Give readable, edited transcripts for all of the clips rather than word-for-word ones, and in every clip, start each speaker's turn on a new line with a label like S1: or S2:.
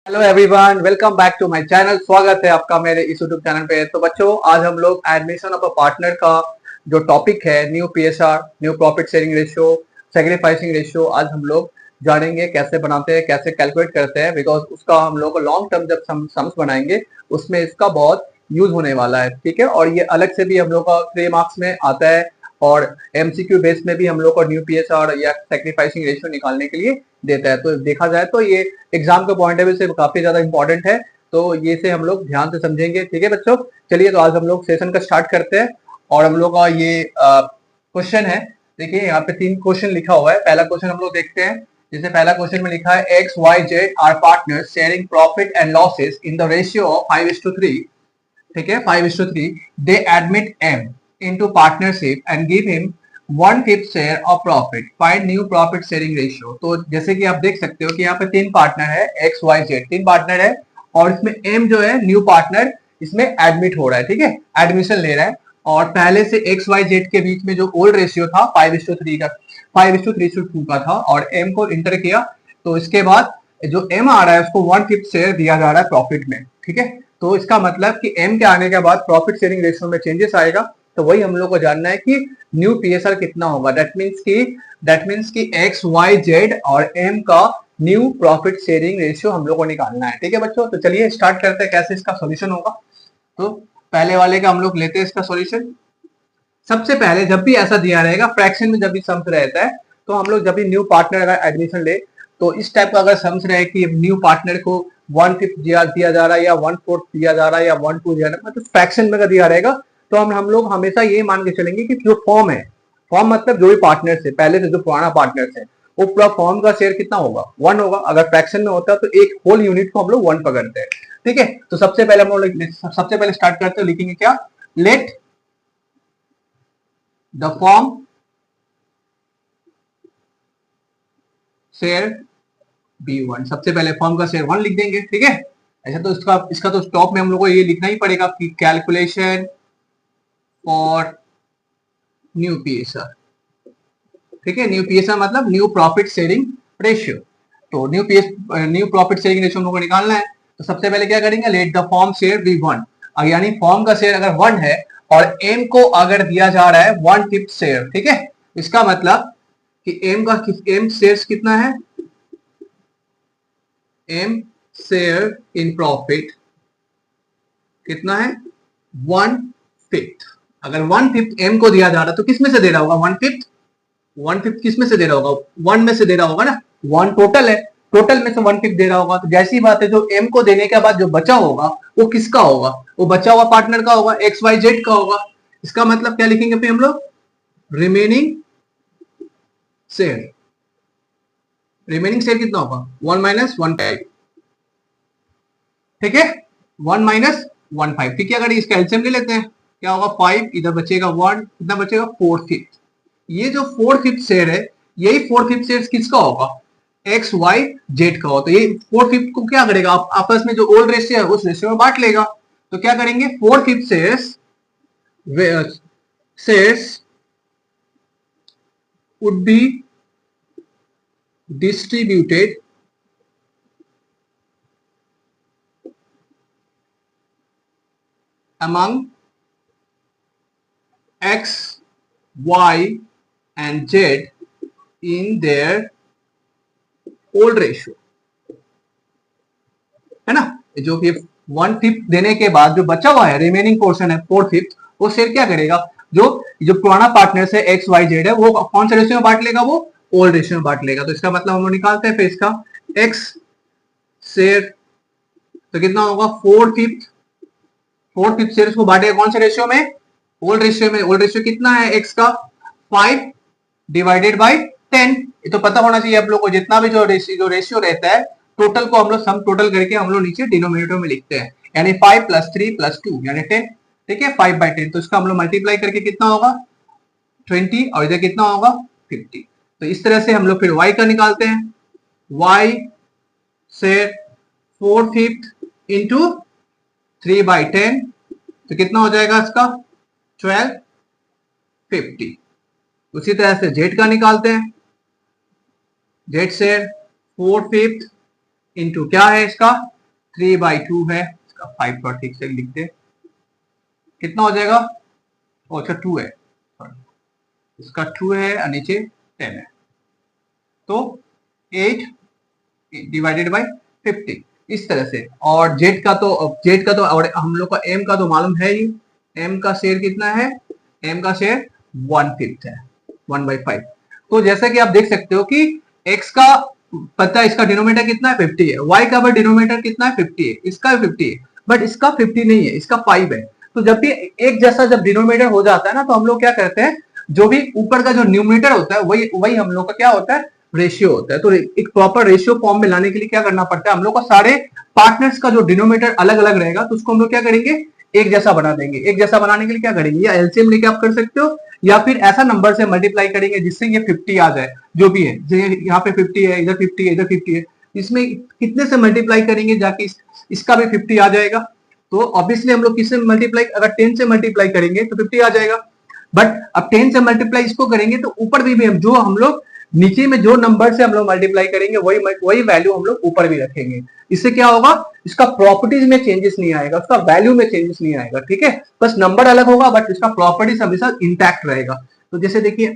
S1: Hello everyone, welcome back to my channel. स्वागत है आपका मेरे इस यूट्यूब चैनल पे। तो बच्चों, आज हम लोग एडमिशन ऑफ अ पार्टनर का जो टॉपिक है, new PSR, new profit sharing ratio, sacrificing ratio, आज हम लोग जानेंगे कैसे बनाते हैं, कैसे कैलकुलेट करते हैं। बिकॉज उसका हम लोग लॉन्ग टर्म जब सम्स बनाएंगे उसमें इसका बहुत यूज होने वाला है। ठीक है, और ये अलग से भी हम लोग का 3 मार्क्स में आता है और एमसीक्यू बेस में भी हम लोग को न्यू पीएसआर या सैक्रिफाइसिंग रेशियो निकालने के लिए देता है। तो देखा जाए तो ये एग्जाम के पॉइंट ऑफ व्यू से काफी ज्यादा इंपॉर्टेंट है। तो ये से हम लोग ध्यान से समझेंगे। ठीक है बच्चों, चलिए तो आज हम लोग सेशन का स्टार्ट करते हैं। और हम लोग का ये क्वेश्चन है। देखिए यहाँ पे 3 क्वेश्चन लिखा हुआ है। पहला क्वेश्चन हम लोग देखते हैं। जैसे पहला क्वेश्चन में लिखा है X Y Z are partners sharing profit and losses in the ratio of 5:3। ठीक है, 5:3। They admit M into partnership and give him 1/5 share of profit. Find new profit sharing ratio. तो जैसे कि आप देख सकते हो कि यहाँ पे 3 पार्टनर है, एक्स वाई जेड 3 पार्टनर है। और इसमें एम जो है न्यू पार्टनर इसमें एडमिट हो रहा है। ठीक है, एडमिशन ले रहा है। और पहले से एक्स वाई जेड के बीच में जो ओल्ड रेशियो था 5:3 का, 5:3:2 का था, और एम को इंटर किया। तो इसके बाद जो एम आ रहा है उसको 1/5 शेयर दिया जा रहा है प्रॉफिट में। ठीक है, तो इसका मतलब कि एम के आने के बाद प्रॉफिट शेयरिंग रेशियो में चेंजेस आएगा। तो वही हम लोग को जानना है कि न्यू पीएसआर कितना होगा। दैट मीन्स कि एक्स वाई जेड और एम का न्यू प्रॉफिट शेयरिंग रेशियो हम लोग को निकालना है। ठीक है बच्चों, तो चलिए स्टार्ट करते हैं कैसे इसका सॉल्यूशन होगा। तो पहले वाले का हम लोग लेते हैं इसका सॉल्यूशन। सबसे पहले जब भी ऐसा दिया रहेगा फ्रैक्शन में, जब भी सम्स रहता है, तो हम लोग जब भी न्यू पार्टनर अगर एडमिशन ले तो इस टाइप का अगर सम्स रहे कि न्यू पार्टनर को 1/5 दिया जा रहा है या 1/4 दिया जा रहा है या 1/2 दिया जा रहा है, मतलब फ्रैक्शन में अगर दिया रहेगा तो हम लोग हमेशा ये मान के चलेंगे कि जो फॉर्म है, फॉर्म मतलब जो भी पार्टनर है पहले से, जो पुराना पार्टनर है, वो पूरा फॉर्म का शेयर कितना होगा, 1 होगा। अगर फ्रैक्शन में होता है तो एक होल यूनिट को हम लोग 1 पकड़ते हैं। ठीक है, तो सबसे पहले हम लोग सबसे पहले स्टार्ट करते हैं, लिखेंगे क्या, late the firm share B1। सबसे पहले फॉर्म का शेयर 1 लिख देंगे। ठीक है, ऐसा तो इसका तो स्टॉप में हम लोग को ये लिखना ही पड़ेगा कि कैलकुलेशन फॉर न्यू पीएसआर। ठीक है, न्यू पीएसआर मतलब न्यू प्रॉफिट शेयरिंग रेशियो। तो न्यू प्रॉफिट शेयरिंग रेशियो हम लोग को निकालना है। तो सबसे पहले क्या करेंगे, late the firm share B1। यानी फॉर्म का शेयर अगर 1 है और एम को अगर दिया जा रहा है 1/5 शेयर। ठीक है, इसका मतलब कि एम शेयर्स कितना है, एम शेयर इन प्रॉफिट कितना है, 1/5। अगर 1/5 एम को दिया जा रहा है तो किस में से दे रहा होगा, 1/5। 1/5 किस में से दे रहा होगा, 1 में से दे रहा होगा ना। 1 टोटल है, टोटल में से 1/5 दे रहा होगा। तो जैसी बात है, जो एम को देने के बाद जो बचा होगा वो किसका होगा, वो बचा हुआ पार्टनर का होगा, एक्स वाई जेड का होगा। इसका मतलब क्या लिखेंगे फिर हम लोग, रिमेनिंग शेयर। रिमेनिंग शेयर कितना होगा, 1 माइनस 1/5। ठीक है, 1 माइनस 1/5। ठीक है, अगर इसका एलसीएम ले लेते हैं, क्या होगा, 5 इधर बचेगा 1, कितना बचेगा, 4/5। ये जो 4/5 शेयर है, यही 4/5 शेयर किसका होगा, एक्स वाई जेड का होगा। तो ये 4/5 को क्या करेगा, आपस में जो ओल्ड रेशियो है उस रेशियो में बांट लेगा। तो क्या करेंगे, 4/5 shares would be distributed among X, Y and Z in their old ratio। है ना, जो कि 1/5 देने के बाद जो बचा हुआ है, रिमेनिंग पोर्शन है 4/5, वो शेयर क्या करेगा, जो जो पुराना पार्टनर से एक्स वाई जेड है, वो कौन से रेशियो में बांट लेगा, वो ओल्ड रेशियो में बांट लेगा। तो इसका मतलब हम लोग निकालते हैं फिर इसका एक्स शेयर, तो कितना होगा, 4/5 शेयर को बांटेगा कौन से रेशियो में, ओल्ड रेशियो में। ओल्ड रेशियो कितना है एक्स का, 5 डिवाइडेड बाई 10। ये तो पता होना चाहिए आप लोग को, जितना भी जो रेशियो रहता है, टोटल को हम लोग सम टोटल करके हम लोग नीचे डिनोमिनेटर में लिखते हैं, यानी 5 + 3 + 2 यानी 10। ठीक है, 5/10। तो इसका हम लोग मल्टीप्लाई करके कितना होगा, 20, और इधर कितना होगा, 50। तो इस तरह से हम लोग फिर y का निकालते हैं, y से 4/5 इंटू 3/10, तो कितना हो जाएगा इसका, 1250। उसी तरह से जेड का निकालते हैं, जेड से 4/5 इंटू क्या है इसका 3/2 है, इसका 5 थोड़ा ठीक से लिख दे, कितना हो जाएगा? अच्छा 2 है, इसका 2 है और नीचे 10 है, तो 8 डिवाइडेड बाई 50 इस तरह से। और जेड का तो और हम लोग का एम का तो मालूम है ही, एम का शेयर कितना है? एम का शेयर 1/5 है, 1/5। तो जैसा कि आप देख सकते हो कि एक्स का पता है, इसका डिनोमिनेटर कितना है? 50 है। वाई का डिनोमिनेटर कितना है? 50 है। इसका भी 50 है, बट इसका 50 नहीं है, इसका 5 है। तो जब भी एक जैसा जब डिनोमिनेटर हो जाता है ना, तो हम लोग क्या करते हैं, जो भी ऊपर का जो न्यूमिनेटर होता है वही हम लोग का क्या होता है? रेशियो होता है। तो एक प्रॉपर रेशियो फॉर्म में लाने के लिए क्या करना पड़ता है? हम लोग का सारे पार्टनर्स का जो डिनोमिनेटर अलग अलग रहेगा, तो उसको हम लोग क्या करेंगे? एक जैसा बना देंगे। एक जैसा बनाने के लिए क्या करेंगे? या एलसीएम लेके आप कर सकते हो, या फिर ऐसा नंबर से मल्टीप्लाई करेंगे जिससे ये 50 आ जाए, जो भी है। यहाँ पे 50 है, इधर 50 है, इधर 50 है, इसमें कितने से मल्टीप्लाई करेंगे जाके इसका भी 50 आ जाएगा। तो ऑब्वियसली हम लोग किससे मल्टीप्लाई, अगर 10 से मल्टीप्लाई करेंगे तो 50 आ जाएगा। बट अब 10 से मल्टीप्लाई इसको करेंगे तो ऊपर भी हम जो हम लोग नीचे में जो नंबर से हम लोग मल्टीप्लाई करेंगे वही वैल्यू हम लोग ऊपर भी रखेंगे। इससे क्या होगा? इसका प्रॉपर्टीज में चेंजेस नहीं आएगा, उसका वैल्यू में चेंजेस नहीं आएगा, ठीक है। बस नंबर अलग होगा, बट इसका प्रॉपर्टीज हमेशा इंटैक्ट रहेगा। तो जैसे देखिए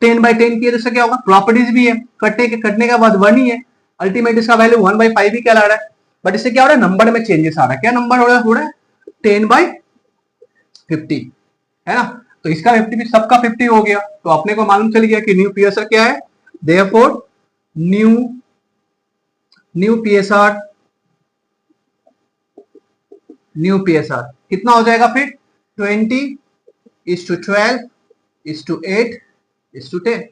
S1: 10/10 की, जैसे क्या होगा? प्रॉपर्टीज भी है, कटने के बाद 1 ही है, अल्टीमेट इसका वैल्यू 1/5 ही क्या ला रहा है। बट इससे क्या हो रहा है? नंबर में चेंजेस आ रहा है। क्या नंबर हो रहा है? 10/50 है ना। तो इसका 50 सबका 50 हो गया, तो अपने को मालूम चल गया कि न्यू पीएसआर क्या है। Therefore, न्यू पीएसआर कितना हो जाएगा फिर? 20:12:8:10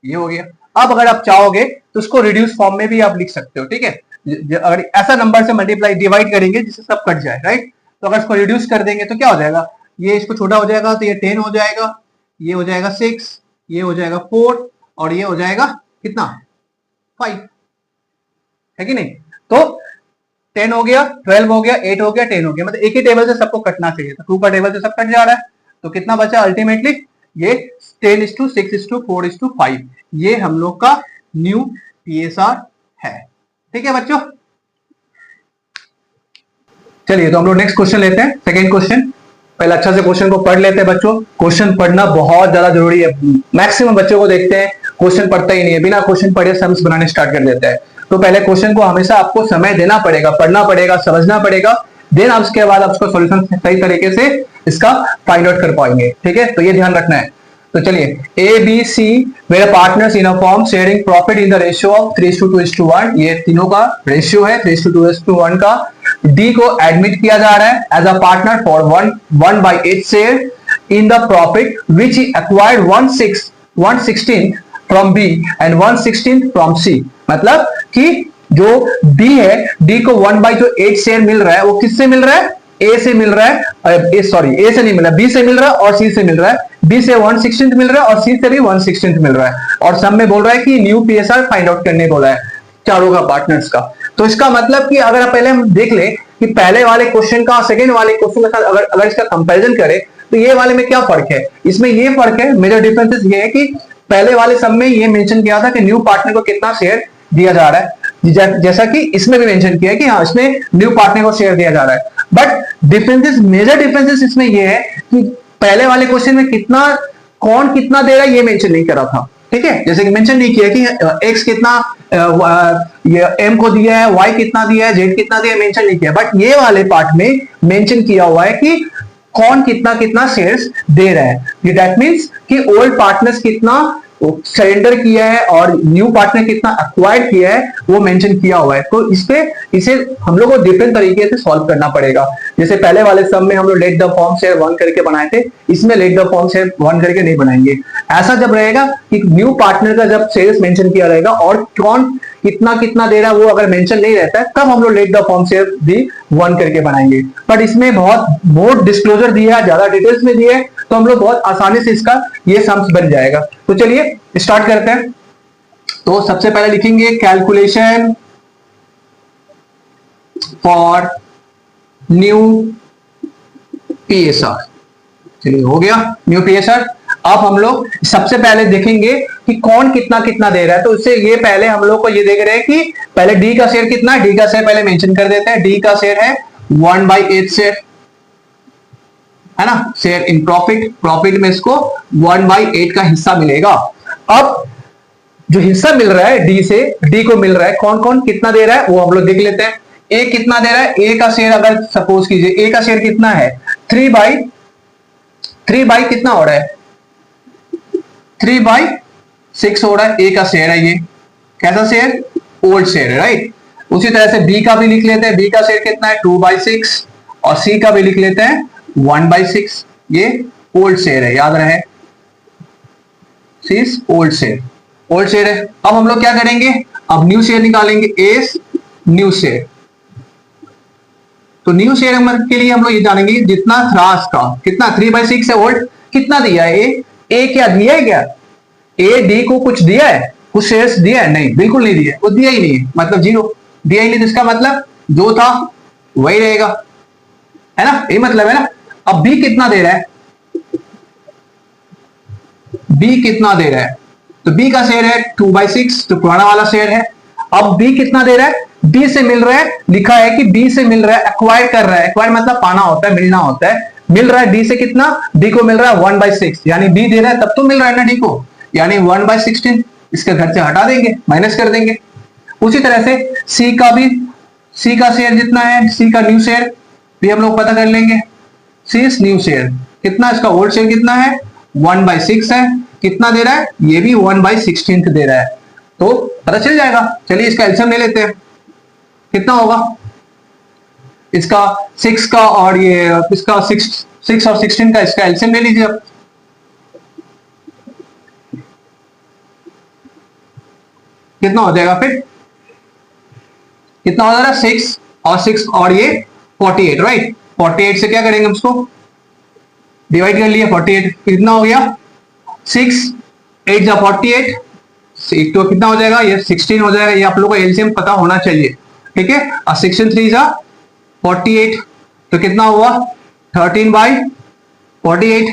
S1: ये हो गया। अब अगर आप चाहोगे तो उसको रिड्यूस फॉर्म में भी आप लिख सकते हो, ठीक है। अगर ऐसा नंबर से मल्टीप्लाई डिवाइड करेंगे जिससे सब कट जाए, राइट। तो अगर इसको रिड्यूस कर देंगे तो क्या हो जाएगा? ये इसको छोटा हो जाएगा, तो ये 10 हो जाएगा, ये हो जाएगा 6, ये हो जाएगा 4, और ये हो जाएगा कितना? 5 है कि नहीं। तो 10 हो गया, 12 हो गया, 8 हो गया, 10 हो गया, मतलब एक ही टेबल से सबको कटना चाहिए। तो 2 का टेबल से सब कट जा रहा है, तो कितना बचा अल्टीमेटली? ये 10:6:4:5 ये हम लोग का न्यू पीएसआर है, ठीक है बच्चों। चलिए तो हम लोग नेक्स्ट क्वेश्चन लेते हैं, सेकेंड क्वेश्चन। पहले अच्छा से क्वेश्चन को पढ़ लेते हैं बच्चों। क्वेश्चन पढ़ना बहुत ज्यादा जरूरी है। मैक्सिमम बच्चों को देखते हैं क्वेश्चन पढ़ता ही नहीं है, बिना क्वेश्चन पढ़े सम्स बनाने स्टार्ट कर देता है। तो पहले क्वेश्चन को हमेशा आपको समय देना पड़ेगा, पढ़ना पड़ेगा, समझना पड़ेगा, देन आप उसके बाद आप उसको सॉल्यूशन सही तरीके से इसका फाइंड आउट कर पाएंगे, ठीक है। तो ये ध्यान रखना है। तो चलिए, A B C were partners in a firm sharing profit in the ratio of 3:2:1, ये तीनों का रेशियो है 3:2:1 का। डी को एडमिट किया जा रहा है as a partner for 1/8 share in the profit which he acquired 1/16 from B and 1/16 from C. मतलब कि जो डी है, डी को 1/8 शेयर मिल रहा है, वो किससे मिल रहा है? ए से मिल रहा है, सॉरी ए से नहीं मिल रहा, बी से मिल रहा है और सी से मिल रहा है। बी से 1/16 मिल रहा है और सी से भी 1/16 मिल रहा है। और सब में बोल रहा है कि न्यू पीएसआर फाइंड आउट करने बोला है चारों का पार्टनर्स का। तो इसका मतलब कि अगर पहले हम देख ले कि पहले वाले क्वेश्चन का सेकेंड वाले क्वेश्चन के साथ अगर इसका कंपैरिजन करें तो ये वाले में क्या फर्क है? इसमें ये फर्क है, मेजर डिफरेंसेस ये है कि पहले वाले सब में ये मेंशन किया था कि न्यू पार्टनर को कितना शेयर दिया जा रहा है, जैसा कि इसमें भी मेंशन किया है कि हाँ इसमें न्यू पार्टनर को शेयर दिया जा रहा है। बट डिफरेंसेस, मेजर डिफरेंसेस इसमें ये है कि पहले वाले क्वेश्चन में कौन कितना दे रहा है ये मेंशन नहीं करा था, ठीक है। जैसे कि मेंशन नहीं किया कि एक्स कितना एम को दिया है, वाई कितना दिया है, जेड कितना दिया है, मेंशन नहीं किया। बट ये वाले पार्ट में मेंशन किया हुआ है कि कौन कितना कितना शेयर्स दे रहा है। दैट मींस कि ओल्ड पार्टनर्स कितना सरेंडर किया है और न्यू पार्टनर कितना एक्वायर्ड किया है वो मेंशन किया हुआ है। तो इसे हम लोग को डिफरेंट तरीके से सॉल्व करना पड़ेगा। जैसे पहले वाले सब में हम लोग लेट द फॉर्म शेयर 1 करके बनाए थे, इसमें लेट द फॉर्म शेयर 1 करके नहीं बनाएंगे। ऐसा जब रहेगा कि न्यू पार्टनर का जब शेयर्स मेंशन किया रहेगा और कौन कितना कितना दे रहा है वो अगर मेंशन नहीं रहता है, तब हम लोग लेट द फॉर्म शेयर भी 1 करके बनाएंगे। बट इसमें बहुत मोर डिस्क्लोजर दिया है, ज्यादा डिटेल्स में दिया है, तो हम लोग बहुत आसानी से इसका ये सम्स बन जाएगा। तो चलिए स्टार्ट करते हैं। तो सबसे पहले लिखेंगे कैलकुलेशन फॉर न्यू पीएसआर। चलिए हो गया न्यू पीएसआर। अब हम लोग सबसे पहले देखेंगे कि कि कौन कितना कितना दे रहा है। तो उससे ये पहले हम लोग को ये देख रहे हैं कि पहले डी का शेयर कितना है, डी का शेयर पहले मेंशन कर देते हैं। डी का शेयर है 1/8 शेयर, है ना, शेयर इन प्रॉफिट, प्रॉफिट में इसको 1/8 का हिस्सा मिलेगा। अब जो हिस्सा मिल रहा है डी से, डी को मिल रहा है, कौन कौन कितना दे रहा है वो हम लोग देख लेते हैं। ए कितना दे रहा है, ए का शेयर अगर सपोज कीजिए, ए का शेयर कितना है 3/3 कितना हो रहा है, 3/6 हो रहा है। ए का शेयर है ये, कैसा शेयर, ओल्ड शेयर है, राइट। उसी तरह से बी का भी लिख लेते हैं, बी का शेयर कितना है 2/6, और सी का भी लिख लेते हैं 1/6, ये ओल्ड शेयर है, याद रहे, सी ओल्ड शेयर, ओल्ड शेयर है। अब हम लोग क्या करेंगे, अब न्यू शेयर निकालेंगे, एस न्यू शेयर। तो न्यू शेयर के लिए हम लोग ये जानेंगे जितना थ्रास का कितना 3/6 है ओल्ड, कितना दिया है ए क्या दिया है, क्या ए डी को कुछ दिया है, कुछ शेयर्स दिया है, नहीं बिल्कुल नहीं दिया, वो दिया ही नहीं है, मतलब जीरो दिया ही नहीं। तो इसका मतलब जो था वही रहेगा, है ना, ये मतलब है ना। अब बी कितना दे रहा है, बी कितना दे रहा है, तो बी का शेयर है 2/6, तो पुराना वाला शेयर है। अब बी कितना दे रहा है, बी से मिल रहा है, लिखा है कि बी से मिल रहा है, एक्वायर कर रहा है, एक्वायर मतलब पाना होता है, मिलना होता है, मिल रहा है डी से कितना, डी को मिल रहा है 1/6, यानी बी दे रहा है तब तो मिल रहा है ना डी को, यानी 1/16, इसके घर से हटा देंगे, माइनस कर देंगे। उसी तरह से सी का भी, सी का शेयर जितना है, सी का न्यू शेयर भी हम लोग पता कर लेंगे, सी न्यू शेयर कितना, इसका ओल्ड शेयर कितना है 1/6 है, कितना दे रहा है, ये भी 1/16 दे रहा है, तो पता चल जाएगा। चलिए इसका एलसीएम ले लेते हैं, कितना होगा इसका 6 का और ये इसका 6 और 16 का, इसका एलसीएम ले लीजिए आप। कितना हो जाएगा फिर, कितना हो जाएगा 6 और 6 और ये 48, राइट। 48 से क्या करेंगे, उसको डिवाइड कर लिया, 48 कितना हो गया 6 8 जा 48, तो कितना हो जाएगा, ये 16 हो जाएगा। ये आप लोगों को एलसीएम पता होना चाहिए, ठीक है। और 6 3 जा 48, तो कितना हुआ 13/48।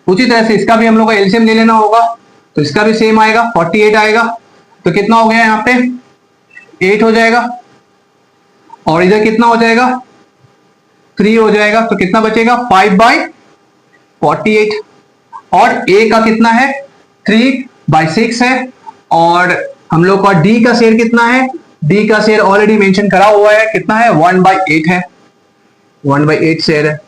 S1: उसी तरह से इसका भी हम लोग को एलसीएम ले लेना होगा, तो इसका भी सेम आएगा 48 आएगा, तो कितना हो गया यहाँ पे 8 हो जाएगा, और इधर कितना हो जाएगा 3 हो जाएगा, तो कितना बचेगा 5/48। और ए का कितना है 3/6 है, और हम लोग का डी का शेयर कितना है, डी का शेयर ऑलरेडी मेंशन करा हुआ है, कितना है 1/8 है, 1/8 शेयर है।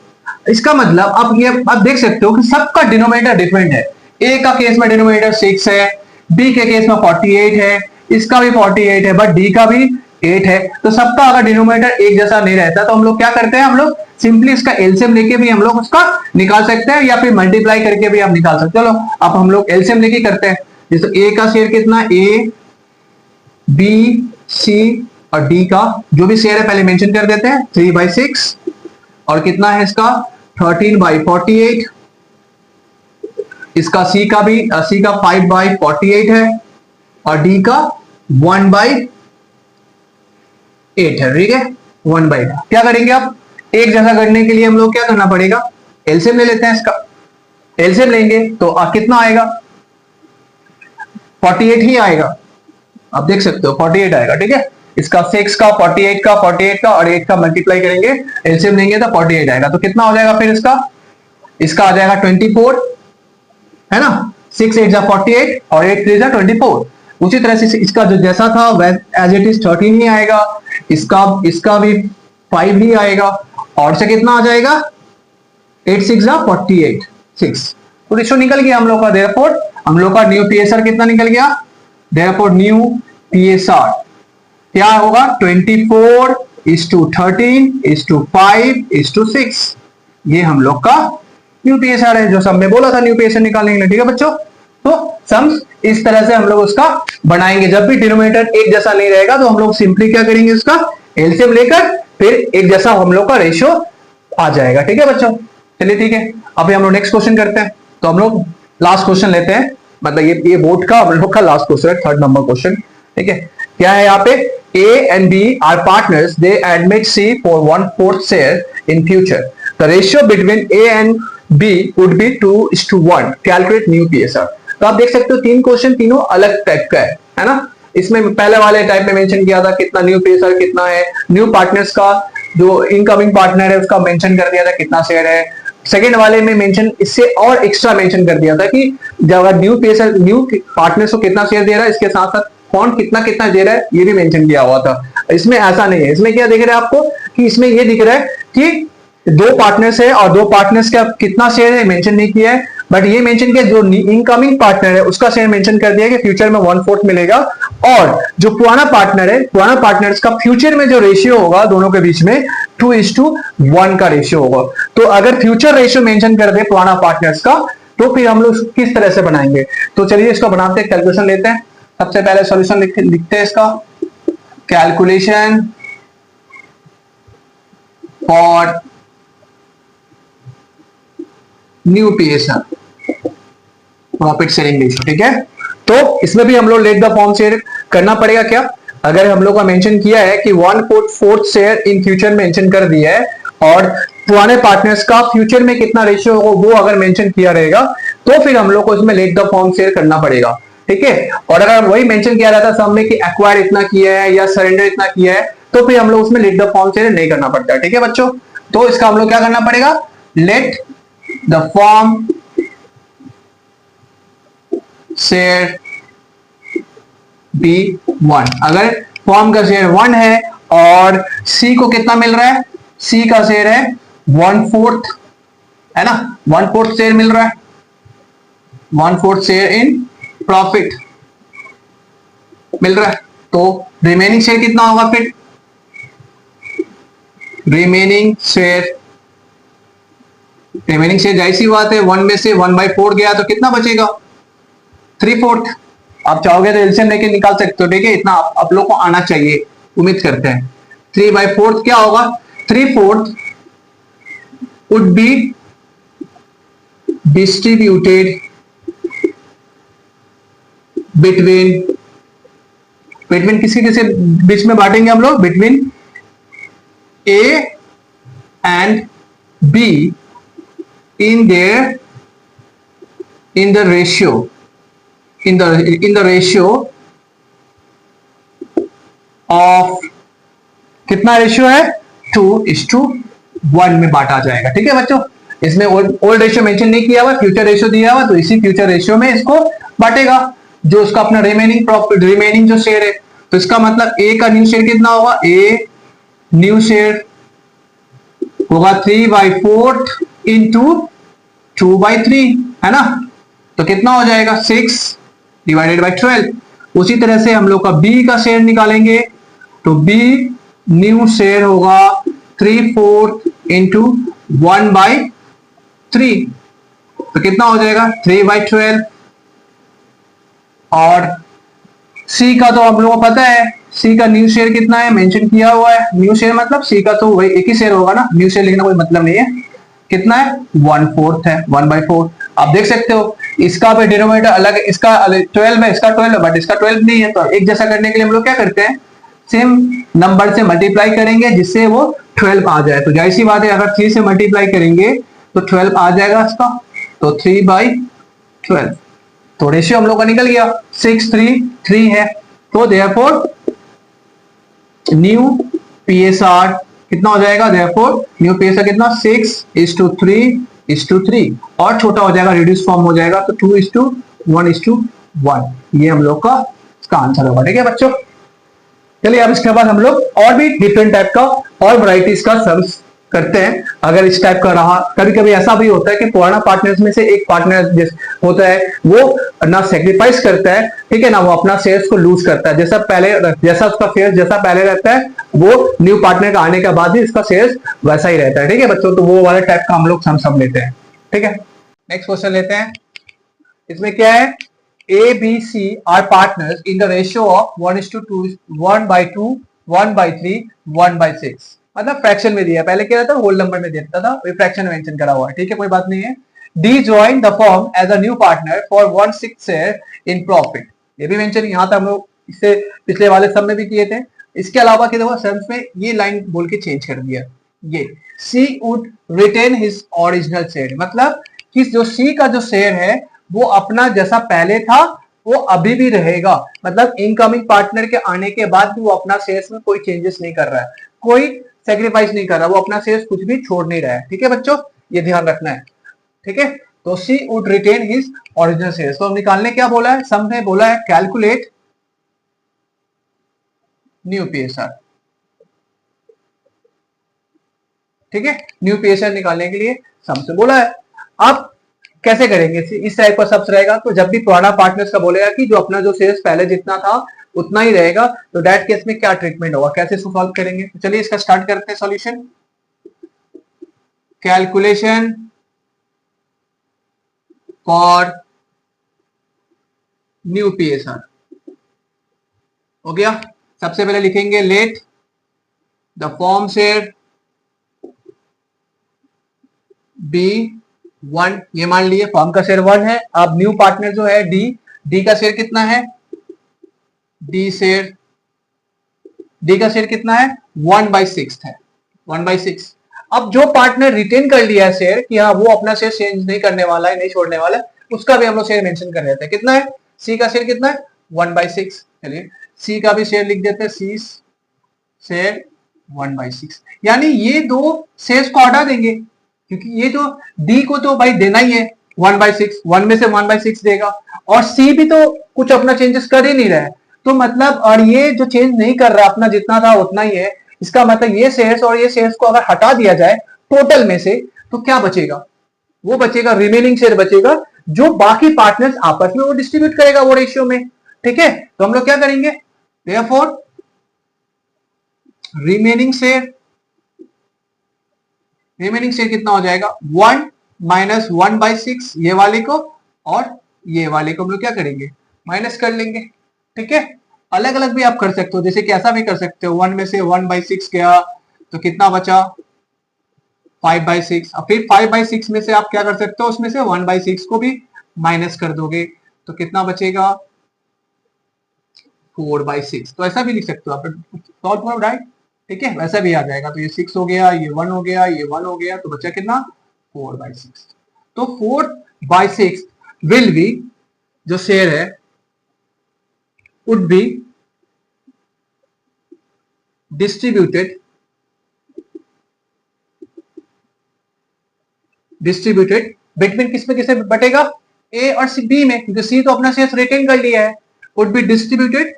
S1: इसका मतलब आप देख सकते हो कि सबका डिनोमिनेटर डिफरेंट है। ए का केस में डिनोमिनेटर 6 है, बी के केस में 48 है, इसका भी 48 है, बट डी का भी 8 है। तो सबका अगर डिनोमिनेटर एक जैसा नहीं रहता तो हम लोग क्या करते हैं, हम लोग सिंपली इसका एलसीएम लेके भी हम लोग उसका निकाल सकते हैं, या फिर मल्टीप्लाई करके भी आप निकाल सकते हो। चलो अब हम लोग एलसीएम लेके करते हैं। जैसे ए का शेयर कितना, ए बी सी और डी का जो भी शेयर है पहले मेंशन कर देते हैं 3/6, और कितना है इसका 13/48, इसका सी का भी, सी का 5/48 है, और डी का 1/8 है, ठीक है 1/8। क्या करेंगे आप, एक जैसा करने के लिए हम लोग क्या करना पड़ेगा, एलसीएम ले लेते हैं इसका। एलसीएम लेंगे तो कितना आएगा 48 ही आएगा, आप देख सकते हो 48 आएगा, ठीक है। इसका 6 का 48 का 48 का और 8 का मल्टीप्लाई करेंगे, एलसीएम लेंगे तो 48 आएगा। तो कितना हो जाएगा फिर इसका आ जाएगा 24, है ना, 6 8 जा 48 और 8 3 जा 24। उसी तरह से इसका जो जैसा था एज इट इज 13 ही आएगा, इसका भी 5 ही आएगा, और से कितना आ जाएगा 8 6 जा 48 6। तो रेशो निकल गया हम लोग का। देयरफॉर हम लोग का न्यू पीएसआर कितना निकल गया, देयरफॉर न्यू पीएसआर क्या होगा 24:13:5:6। ये हम लोग का न्यू पीएसआर है, जो सब में बोला था न्यू पीएसआर निकालने के लिए, ठीक है बच्चों। तो सम्स इस तरह से हम लोग उसका बनाएंगे। जब भी डिनोमिनेटर एक जैसा नहीं रहेगा तो हम लोग सिंपली क्या करेंगे, उसका एलसीएम लेकर फिर एक जैसा हम लोग का रेशियो आ जाएगा, ठीक है बच्चों। चलिए ठीक है, अभी हम लोग नेक्स्ट क्वेश्चन करते हैं। तो हम लोग लास्ट क्वेश्चन लेते हैं, मतलब ये बोर्ड का हम लोग का लास्ट क्वेश्चन है, 3rd नंबर क्वेश्चन, ठीक है। क्या है यहाँ पे, A and B are partners, they admit C for 1/4 share in future. The ratio between A and B would be 2:1. Calculate new PSR. तो आप देख सकते हो 3 क्वेश्चन तीनों अलग टाइप का है ना। इसमें पहले वाले टाइप में मेंशन किया था कितना न्यू पीएसआर कितना है, न्यू पार्टनर्स का जो इनकमिंग पार्टनर है उसका मेंशन कर दिया था कितना शेयर है। सेकंड वाले में मेंशन इससे और एक्स्ट्रा मेंशन कर दिया था कि जब न्यू पीएसआर न्यू पार्टनर्स को कितना शेयर दे रहा है, इसके साथ साथ कौन कितना कितना दे रहा है ये भी मेंशन किया हुआ था। इसमें ऐसा नहीं है, इसमें क्या दिख रहा है आपको कि इसमें ये दिख रहा है कि 2 पार्टनर्स है और 2 पार्टनर्स का कितना शेयर है मेंशन नहीं किया है, बट ये मेंशन किया जो इनकमिंग पार्टनर है उसका शेयर मेंशन कर दिया कि फ्यूचर में 1/4 मिलेगा, और जो पुराना पार्टनर है पुराना पार्टनर्स का फ्यूचर में जो रेशियो होगा दोनों के बीच में 2:1 का रेशियो होगा। तो अगर फ्यूचर रेशियो मेंशन कर दे पुराना पार्टनर्स का तो फिर हम लोग किस तरह से बनाएंगे, तो चलिए इसको बनाते हैं, कैलकुलेशन लेते हैं। सबसे पहले सॉल्यूशन लिखते हैं इसका, calculation for new PSR profit sharing ratio, ठीक है। तो इसमें भी हम लोग लेट द फॉर्म शेयर करना पड़ेगा क्या, अगर हम लोग का मेंशन किया है कि 1/4 शेयर इन फ्यूचर मेंशन कर दिया है और पुराने पार्टनर्स का फ्यूचर में कितना रेशियो होगा वो अगर मेंशन किया रहेगा तो फिर हम लोग को इसमें लेट द फॉर्म शेयर करना पड़ेगा, ठीक है। और अगर वही मेंशन किया रहता सब में कि एक्वायर इतना किया है या सरेंडर इतना किया है तो फिर हम लोग उसमें लेट द फॉर्म शेयर नहीं करना पड़ता, ठीक है बच्चों। तो इसका हम लोग क्या करना पड़ेगा, let the firm share be 1। अगर फॉर्म का शेयर 1 है और सी को कितना मिल रहा है, सी का शेयर है 1/4 है ना, 1/4 शेयर मिल रहा है, 1/4 शेयर इन प्रॉफिट मिल रहा है, तो रिमेनिंग शेयर कितना होगा, फिर रिमेनिंग शेयर जाहिर सी बात है 1 में से 1/4 गया तो कितना बचेगा 3/4। आप चाहोगे तो एलसीएम लेके निकाल सकते हो, ठीक है, इतना आप लोग को आना चाहिए, उम्मीद करते हैं। 3/4 क्या होगा, 3/4 would be distributed between किसी किसी बीच में बांटेंगे हम लोग, between A and B in the ratio of कितना रेशियो है 2:1 में बांटा जाएगा, ठीक है बच्चों। इसमें ओल्ड रेशियो मेंशन नहीं किया हुआ, फ्यूचर रेशियो दिया हुआ, तो इसी फ्यूचर रेशियो में इसको बांटेगा जो उसका अपना रिमेनिंग जो शेयर है। तो इसका मतलब ए का न्यू शेयर कितना होगा, ए न्यू शेयर होगा 3/4 इंटू 2/3 है ना, तो कितना हो जाएगा 6/12। उसी तरह से हम लोग का बी का शेयर निकालेंगे, तो बी न्यू शेयर होगा 3/4 इंटू 1/3, तो कितना हो जाएगा 3/12। और सी का तो हम लोगों को पता है, सी का न्यू शेयर कितना है मेंशन किया हुआ है, न्यू शेयर मतलब सी का तो वही एक ही शेयर होगा ना, न्यू शेयर लिखना कोई मतलब नहीं है, कितना है 1/4 है, 1/4। आप देख सकते हो इसका भी डिनोमिनेटर अलग है, इसका 12 है, इसका 12 है, बट इसका 12 नहीं है, तो एक जैसा करने के लिए हम लोग क्या करते हैं, सेम नंबर से मल्टीप्लाई करेंगे जिससे वो 12 आ जाए। तो जाहिर सी बात है अगर 3 से मल्टीप्लाई करेंगे तो 12 आ जाएगा इसका, तो 3/12, तो रेशियो हम लोग का निकल गया 6:3 है। तो देयरफॉर न्यू पीएसआर कितना हो जाएगा, देयरफॉर न्यू पीएसआर कितना 6:3 और छोटा हो जाएगा, रिड्यूस फॉर्म हो जाएगा, तो 2:1:1, ये हम लोग का इसका आंसर होगा, ठीक है बच्चों। चलिए अब इसके बाद हम लोग और भी डिफरेंट टाइप का और वैरायटीज का सर्च करते हैं। अगर इस टाइप का रहा, कभी कभी ऐसा भी होता है कि पुराना पार्टनर्स में से एक पार्टनर होता है वो ना सेक्रीफाइस करता है, ठीक है ना, वो अपना शेयर्स को लूज करता है, जैसा उसका शेयर जैसा पहले रहता है वो न्यू पार्टनर का आने के बाद ही इसका शेयर्स वैसा ही रहता है, ठीक है बच्चों। तो वो वाला टाइप का हम लोग सब लेते हैं, ठीक है। नेक्स्ट क्वेश्चन लेते हैं, इसमें क्या है, A, B, C are partners in the ratio of 1:2, 1/2, 1/3, 1/6, मतलब फ्रैक्शन में दिया है, पहले क्या रहता था होल नंबर में देता था, वही फ्रैक्शन मेंशन करा हुआ है, ठीक है, कोई बात नहीं है। D joined the firm as a new partner for 1/6 share in profit, ये भी मेंशन यहाँ था, हम लोग इससे पिछले वाले सब में भी किए थे। इसके अलावा क्या देखो सम्स में ये लाइन बोल के चेंज कर दिया, ये C would retain his original share, मतलब कि जो C का जो शेयर है वो अपना जैसा पहले था वो अभी भी रहेगा, मतलब इनकमिंग पार्टनर के आने के बाद भी वो अपना शेयर्स में कोई चेंजेस नहीं कर रहा है, कोई सेक्रीफाइस नहीं कर रहा, वो अपना शेयर्स कुछ भी छोड़ नहीं रहा है। ठीक है बच्चों, ये ध्यान रखना है। ठीक है, तो C would retain his original shares. तो निकालने क्या बोला है, सम में बोला है कैलकुलेट न्यू पीएसआर। ठीक है, न्यू पीएसआर निकालने के लिए सम से बोला है। अब कैसे करेंगे, इस टाइप का सब्स रहेगा तो जब भी पुराना पार्टनर्स का बोलेगा कि जो अपना जो शेयर्स पहले जितना था उतना ही रहेगा, तो दैट केस में क्या ट्रीटमेंट होगा, कैसे सॉल्व करेंगे। तो चलिए इसका स्टार्ट करते हैं solution. Calculation for new PSR हो गया। सबसे पहले लिखेंगे let the firm share be 1, ये मान लिए फॉर्म का शेयर 1 है। अब न्यू पार्टनर जो है डी का शेयर कितना है, डी का शेयर कितना है 1/6 है, 1/6। अब जो पार्टनर रिटेन कर लिया है शेयर कि हाँ वो अपना शेयर चेंज नहीं करने वाला है, नहीं छोड़ने वाला है, उसका भी हम लोग शेयर मेंशन कर देते हैं। कितना है, सी का शेयर कितना है 1/6। चलिए सी का भी शेयर लिख देते हैं, सी शेयर 1/6। यानी ये दो शेयर्स को हटा देंगे क्योंकि ये जो डी को तो भाई देना ही है 1/6, 1 में से 1/6 देगा, और सी भी तो कुछ अपना चेंजेस कर ही नहीं रहा है, तो मतलब और ये जो चेंज नहीं कर रहा, अपना जितना था उतना ही है। इसका मतलब ये शेयर्स और ये शेयर्स को अगर हटा दिया जाए टोटल में से तो क्या बचेगा, वो बचेगा रिमेनिंग शेयर बचेगा जो बाकी पार्टनर्स आपस में वो डिस्ट्रीब्यूट करेगा वो रेशियो में। ठीक है, तो हम लोग क्या करेंगे, देयरफॉर रिमेनिंग शेयर कितना हो जाएगा 1 - 1/6 ये वाले को, और ये वाले को हम लोग क्या करेंगे माइनस कर लेंगे। ठीक है, अलग अलग भी आप कर सकते हो, जैसे कि ऐसा भी कर सकते हो 1 में से 1/6 गया तो कितना बचा 5/6। अब फिर 5/6 में से आप क्या कर सकते हो, उसमें से 1/6 को भी माइनस कर दोगे तो कितना बचेगा 4/6। तो ऐसा भी लिख सकते हो आप, सॉल्व करो राइट। ठीक है, वैसा भी आ जाएगा, तो ये 6 हो गया, ये 1 हो गया, ये 1 हो गया, तो बचा कितना 4/6। तो 4/6 विल बी जो शेयर है वुड बी डिस्ट्रीब्यूटेड बिटवीन, किसमें किसे बटेगा, ए और सी, बी में, क्योंकि सी तो अपना शेयर रिटेन कर लिया है। Would be distributed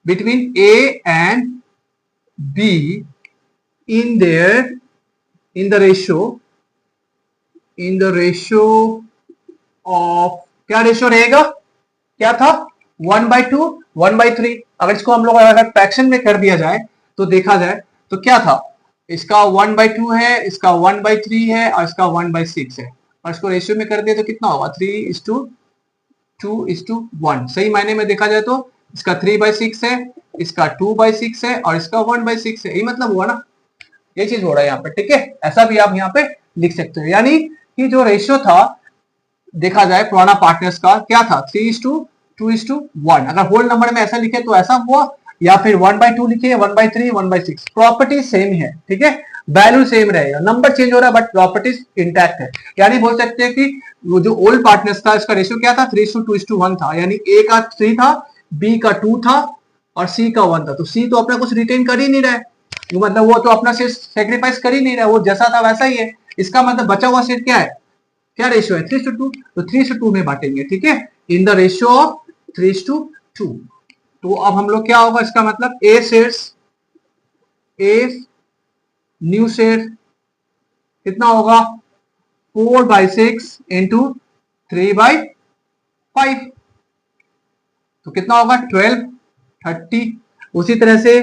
S1: between A and B in the ratio of, क्या रेशियो रहेगा, क्या था 1/2 1/3। अगर इसको हम लोग अगर फ्रैक्शन में कर दिया जाए तो देखा जाए तो क्या था, इसका 1/2 है, इसका 1/3 है और इसका 1/6 है, और इसको रेशियो में कर दिया तो कितना होगा 3:2:1। सही मायने में देखा जाए तो इसका 3/6 है, इसका 2/6 है और इसका 1/6 है, यही मतलब हुआ ना, ये चीज हो रहा है यहाँ पे। ठीक है, ऐसा भी आप यहाँ पे लिख सकते हो, यानी कि जो रेशियो था देखा जाए पुराना पार्टनर्स का क्या था 3:2:1। अगर होल नंबर में ऐसा लिखे तो ऐसा हुआ, या फिर 1/2 लिखे 1/3 1/6, प्रॉपर्टी सेम है। ठीक है, वैल्यू सेम रहेगा, नंबर चेंज हो रहा है बट प्रॉपर्टीज इंटैक्ट है। यानी बोल सकते हैं कि वो जो ओल्ड पार्टनर्स था इसका रेशियो क्या था 3:2:1 था, यानी ए का 3 था, बी का 2 था और सी का 1 था। तो सी तो अपना कुछ रिटेन कर ही नहीं रहा है, मतलब वो तो अपना शेयर सेक्रीफाइस कर ही नहीं रहा है, वो जैसा था वैसा ही है। इसका मतलब बचा हुआ शेयर क्या है, क्या रेशियो है 3:2, तो 3:2 में बांटेंगे। ठीक है, इन द रेशियो ऑफ 3:2। तो अब हम लोग क्या होगा, इसका मतलब ए न्यू शेयर कितना होगा 4/6 इंटू 3/5, तो कितना होगा 12:30। उसी तरह से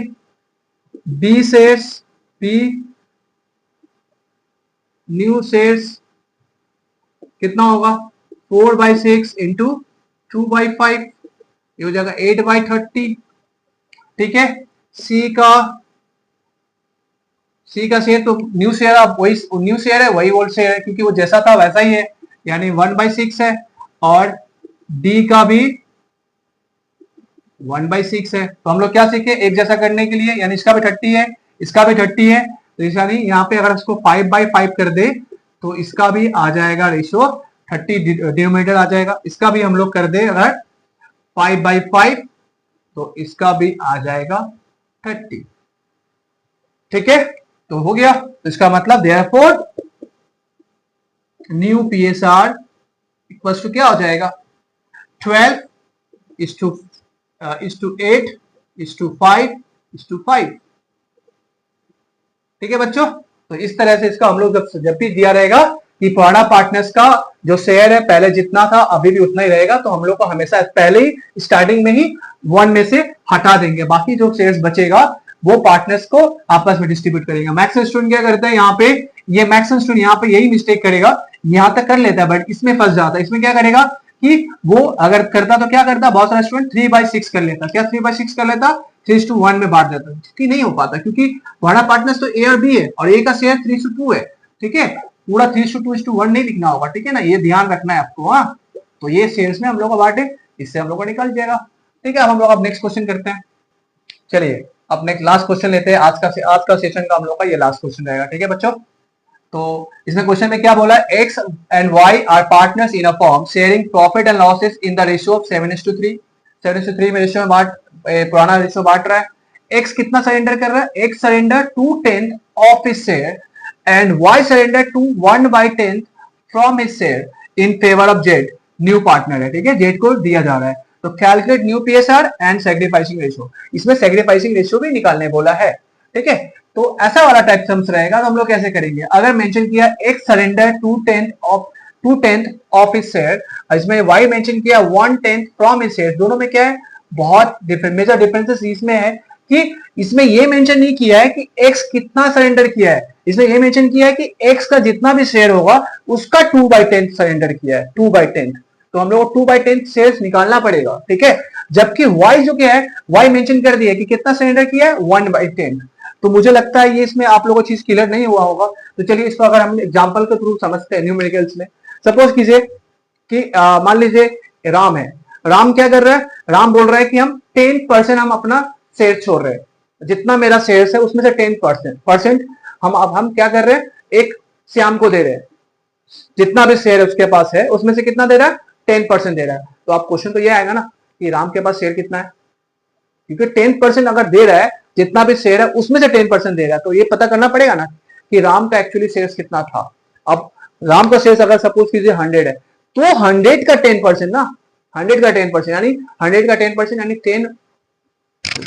S1: बी न्यू शेयर्स कितना होगा 4/6 इंटू 2/5, ये हो जाएगा 8/30। ठीक है, सी का शेयर तो न्यू शेयर, आप वही न्यू शेयर है वही ओल्ड शेयर है, क्योंकि वो जैसा था वैसा ही है, यानी 1/6 है, और डी का भी 1/6 है। तो हम लोग क्या सीखे, एक जैसा करने के लिए, यानी इसका भी 30 है, इसका भी 30 है, तो यानी यहाँ पे अगर इसको 5/5 कर दे तो इसका भी आ जाएगा रेशियो 30, डिनोमिनेटर आ जाएगा। इसका भी हम लोग कर दे अगर 5/5, तो इसका भी आ जाएगा 30। ठीक है, तो हो गया। तो इसका मतलब therefore new PSR equals to क्या हो जाएगा, 12:8:5:5। ठीक है बच्चों, तो इस तरह से इसका हम लोग जब भी दिया रहेगा कि पुराना पार्टनर्स का जो शेयर है पहले जितना था अभी भी उतना ही रहेगा, तो हम लोग को हमेशा पहले ही स्टार्टिंग में ही 1 में से हटा देंगे, बाकी जो शेयर्स बचेगा वो पार्टनर्स को आपस में डिस्ट्रीब्यूट करेंगे। मैक्सिमम स्टूडेंट क्या करता है यहाँ पे, ये मैक्सिमम स्टूडेंट यहाँ पे यही मिस्टेक करेगा, यहां तक कर लेता है बट इसमें फंस जाता है। इसमें क्या करेगा कि वो अगर करता तो क्या करता, बहुत सारा स्टूडेंट 3/6 कर लेता। क्या 3/6 कर लेता, 3:1 में बांट देता, क्योंकि नहीं हो पाता, क्योंकि हमारा पार्टनर्स तो ए और बी है और ए का शेयर 3:2 है। ठीक है, पूरा 3:2:1 नहीं लिखना होगा, ठीक है ना, ये ध्यान रखना है आपको। हाँ, तो ये शेयर्स में हम लोग को बांटे, इससे हम लोग को निकल जाएगा। ठीक है, अब हम लोग अब नेक्स्ट क्वेश्चन करते हैं। चलिए अब नेक्स्ट लास्ट क्वेश्चन लेते हैं, आज का सेशन का हम लोग का ये लास्ट क्वेश्चन रहेगा। ठीक है बच्चों, तो इसमें क्वेश्चन में क्या बोला है, X and Y are partners in a firm sharing profit and losses in the ratio of 7:3। 7:3 में रेशियो में पुराना रेशियो बांट रहा है। एक्स कितना सरेंडर कर रहा है, X surrender 2/10 of his share and Y surrender 1/10 from his share in favour of Z, new partner है। ठीक है, जेड को दिया जा रहा है, तो calculate new PSR and sacrificing ratio. इसमें सैक्रिफाइसिंग रेशियो भी निकालने बोला है। ठीक है, तो ऐसा वाला टाइप सम्स रहेगा, तो हम लोग कैसे करेंगे, अगर मेंशन किया x surrender 2/10 of his share, इसमें वाई मेंशन किया 1/10 फ्रॉम हिज शेयर, दोनों में क्या है, बहुत मेजर डिफरेंसेस इसमें है कि इसमें ये मेंशन नहीं किया है कि एक्स कितना सरेंडर किया है, इसमें ये मेंशन किया है कि एक्स का जितना भी शेयर होगा उसका 2/10 सरेंडर किया है, 2/10। तो हम लोग को 2/10 शेयर निकालना पड़ेगा। ठीक है, जबकि वाई जो क्या है, वाई मेंशन कर दिया है कि कितना सरेंडर किया है, 1/10। तो मुझे लगता है ये इसमें आप लोगों को चीज क्लियर नहीं हुआ होगा, तो चलिए इसको अगर हम एग्जांपल के थ्रू समझते हैं न्यूमेरिकल्स में। सपोज कीजिए कि मान लीजिए राम है, राम क्या कर रहा है, राम बोल रहा है कि हम 10% हम अपना शेयर छोड़ रहे हैं, जितना मेरा शेयर है उसमें से 10% हम क्या कर रहे हैं, एक श्याम को दे रहे हैं, जितना भी शेयर उसके पास है उसमें से कितना दे रहा है, 10% दे रहा है। तो आप क्वेश्चन तो ये आएगा ना कि राम के पास शेयर कितना है, क्योंकि 10% अगर दे रहा है, जितना भी शेयर है उसमें से 10% दे रहा है, तो ये पता करना पड़ेगा ना कि राम का एक्चुअली शेयर कितना था। अब राम का शेयर अगर सपोज कीजिए 100 है, तो 100 का 10% ना, 100 का 10% यानी 100 का 10% यानी 10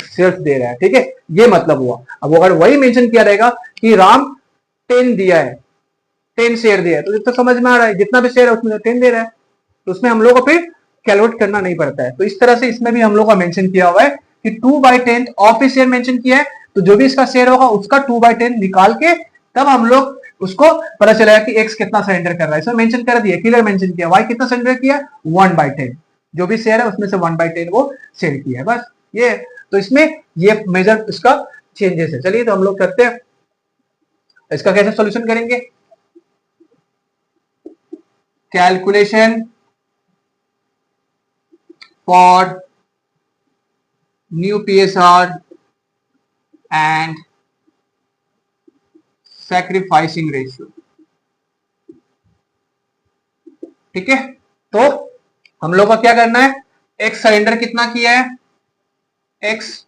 S1: शेयर दे रहा है। ठीक है, ये मतलब हुआ। अब अगर वही मेंशन किया रहेगा कि राम 10 दिया है, 10 शेयर दिया है, तो समझ में आ रहा है जितना भी शेयर है उसमें 10 दे रहा है, तो उसमें हम लोग को फिर कैलकुलेट करना नहीं पड़ता है। तो इस तरह से इसमें भी हम लोग का मेंशन किया हुआ है कि 2/10 ऑफ शेयर मेंशन किया है, तो जो भी इसका शेयर होगा उसका 2/10 निकाल के तब हम लोग उसको पता चलेगा कि एक्स कितना सरेंडर कर रहा है। इसमें मेंशन कर दिया, क्लियर मेंशन किया, वाई कितना सरेंडर किया, 1/10, जो भी शेयर है उसमें से 1/10 वो शेयर किया है, बस ये। तो इसमें ये मेजर इसका चेंजेस है। चलिए तो हम लोग करते हैं, इसका कैसे सोल्यूशन करेंगे, calculation for new PSR and sacrificing ratio. ठीक है, तो हम लोग का क्या करना है, एक्स सरेंडर कितना किया है, X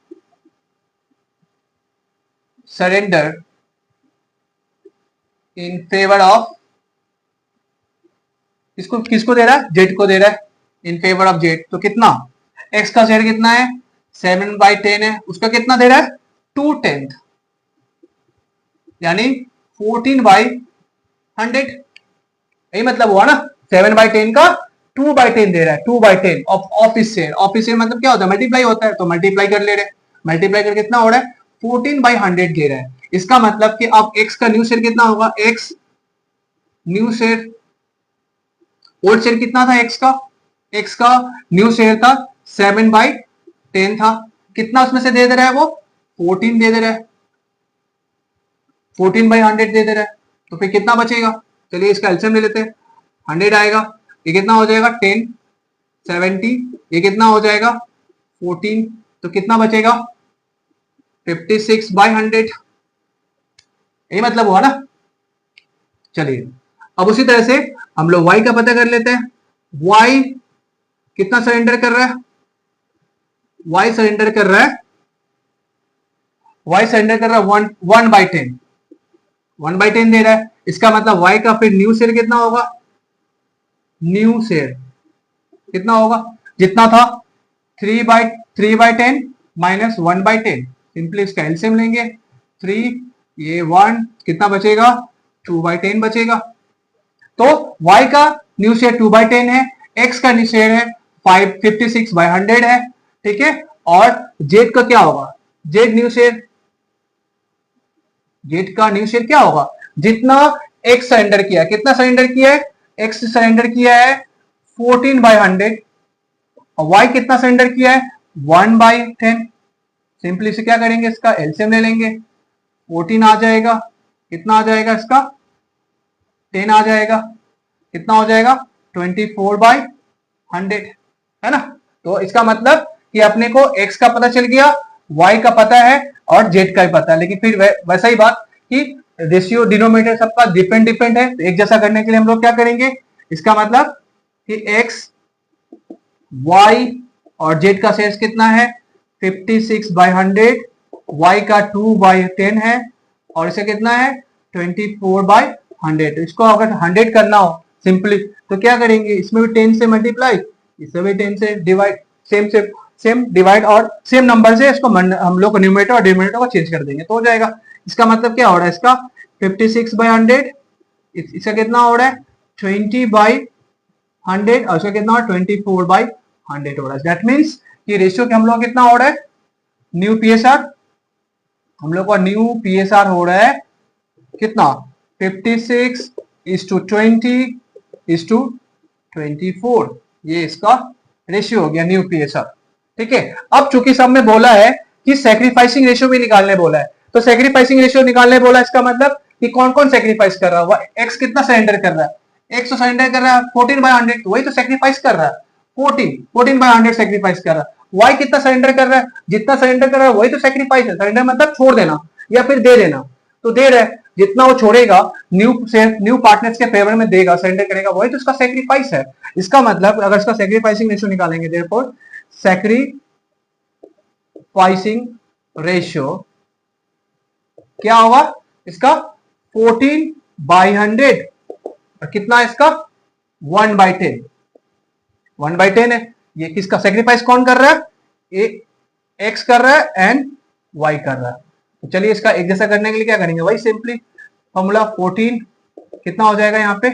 S1: surrender in favour of, इसको किसको दे रहा है, जेड को दे रहा है, इन फेवर ऑफ जेड। तो कितना, एक्स का शेयर कितना है, 7/10 है, उसका कितना दे रहा है, 2/10 यानी 14/100। यही मतलब हुआ ना, 7/10 का 2/10 दे रहा है, 2/10 ऑफ इस शेयर। ऑफ इस शेयर मतलब क्या होता है, मल्टीप्लाई होता है, तो मल्टीप्लाई कर ले रहे हैं, मल्टीप्लाई कर कितना हो रहा है, 14/100 दे रहा है। इसका मतलब कि अब एक्स का न्यू शेयर कितना होगा, x new share, old share कितना था एक्स का न्यू शेयर था 7/10 था, कितना उसमें से दे रहा है वो, 14 दे रहा है, 14/100 दे रहा है, तो फिर कितना बचेगा, चलिए इसका एलसीएम ले लेते हैं, 100 आएगा, ये कितना हो जाएगा 10, 70, ये कितना हो जाएगा 14, तो कितना बचेगा 56/100। यही मतलब हुआ ना। चलिए अब उसी तरह से हम लोग y का पता कर लेते हैं। y कितना सरेंडर कर रहा है, y सरेंडर कर रहा है, y सरेंडर कर रहा है 1/10, 1/10 दे रहा है। इसका मतलब y का फिर न्यू शेयर कितना होगा, न्यू शेयर कितना होगा, जितना था 3/10 माइनस 1/10, सिंपली इसका एलसीएम लेंगे 3, ये 1 कितना बचेगा, 2/10 बचेगा। तो y का न्यू शेयर 2/10 है, x का न्यू शेयर है 56/100 है, ठीक है। और z का क्या होगा, z न्यू शेयर, z का न्यू शेयर क्या होगा, जितना x सरेंडर किया है, कितना सरेंडर किया है, x सरेंडर किया है 14/100 और y कितना सरेंडर किया है 1/10। सिंपली से क्या करेंगे, इसका एलसीएम ले लेंगे, 14 आ जाएगा, कितना आ जाएगा इसका 10 आ जाएगा, कितना हो जाएगा 24/100, है ना। तो इसका मतलब कि अपने को x का पता चल गया, y का पता है और z का भी पता है। लेकिन फिर वैसा ही बात कि रेशियो डिनोमिनेटर सबका डिफरेंट डिफरेंट है, तो एक जैसा करने के लिए हम लोग क्या करेंगे, इसका मतलब कि x y और z का शेयर कितना है 56/100, y का 2/10 है और इसे कितना है 24/100। इसको अगर 100 करना हो सिंपली तो क्या करेंगे, इसमें भी 10 से मल्टीप्लाई, इसमें भी 10 से डिवाइड, सेम डिवाइड और सेम नंबर से इसको हम लोग न्यूमरेटर और डिनोमिनेटर को चेंज कर देंगे तो हो जाएगा। इसका मतलब क्या हो रहा है, इसका 56/100, इसका कितना हो रहा है 20/100 और इसका कितना हो रहा है 24/100 हो रहा है। दैट मीन्स कि रेशियो हम लोग कितना हो रहा है, न्यू पीएसआर, हम लोग का न्यू पीएसआर हो रहा है कितना 56:20:24, ये इसका रेशियो हो गया न्यू पीएसआर, ठीक है। अब चूंकि सब में बोला है कि सैक्रिफाइसिंग रेशियो भी निकालने बोला है, तो सैक्रिफाइसिंग रेशियो निकालने बोला, इसका मतलब कि कौन कौन सैक्रिफाइस कर रहा है, एक्स कितना सरेंडर कर रहा है, एक्स तो सरेंडर कर रहा है 14/100, वही तो सैक्रिफाइस कर रहा है, 14/100 सैक्रिफाइस कर रहा है। वाई कितना सरेंडर कर रहा है, जितना सरेंडर कर रहा है वही तो सैक्रिफाइस है, सरेंडर मतलब छोड़ देना या फिर दे देना, तो दे रहा है, जितना वो छोड़ेगा न्यू पार्टनर्स के फेवर में देगा, सरेंडर करेगा, वही तो इसका सैक्रिफाइस है। इसका मतलब अगर इसका सैक्रिफाइसिंग रेशियो निकालेंगे, देयरफॉर सैक्रिफाइसिंग रेशियो क्या होगा इसका 14/100 और कितना है इसका 1/10, 1/10 है। ये किसका सैक्रिफाइस कौन कर रहा है, एक्स कर रहा है एंड वाई कर रहा है। तो चलिए इसका एक जैसा करने के लिए क्या करेंगे, वही सिंपली फॉर्मूला 14 कितना हो जाएगा, यहाँ पे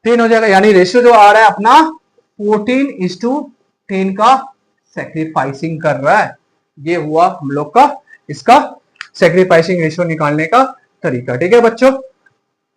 S1: 10 हो जाएगा, यानी रेशियो जो आ रहा है अपना 14:10 का सैक्रिफाइसिंग कर रहा है। ये हुआ हम लोग का इसका सैक्रिफाइसिंग रेशियो निकालने का तरीका, ठीक है बच्चों।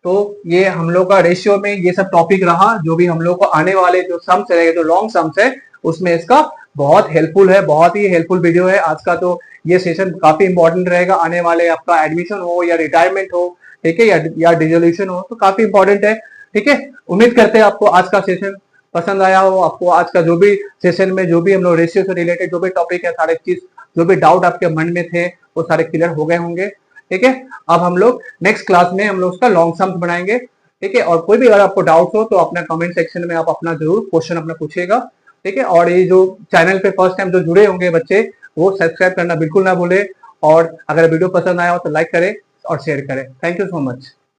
S1: तो ये हम लोग का रेशियो में ये सब टॉपिक रहा, जो भी हम लोग को आने वाले जो सम्स रहेंगे, जो लॉन्ग सम्स है, उसमें इसका बहुत हेल्पफुल है, बहुत ही हेल्पफुल वीडियो है आज का। तो ये सेशन काफी इंपॉर्टेंट रहेगा आने वाले, आपका एडमिशन हो या रिटायरमेंट हो, ठीक है, या डिसोल्यूशन हो, तो काफी इंपॉर्टेंट है, ठीक है। उम्मीद करते हैं आपको आज का सेशन पसंद आया हो, आपको आज का जो भी सेशन में जो भी हम लोग रेशियो से रिलेटेड जो भी टॉपिक है, सारे चीज जो भी डाउट आपके मन में थे वो सारे क्लियर हो गए होंगे, ठीक है। अब हम लोग नेक्स्ट क्लास में हम लोग उसका लॉन्ग सम्स बनाएंगे, ठीक है। और कोई भी अगर आपको डाउट हो तो अपना कमेंट सेक्शन में आप अपना जरूर क्वेश्चन अपना पूछिएगा, ठीक है। और ये जो चैनल पे फर्स्ट टाइम जो जुड़े होंगे बच्चे, वो सब्सक्राइब करना बिल्कुल ना भूले, और अगर वीडियो पसंद आया हो तो लाइक करें और शेयर करें। Thank you so much.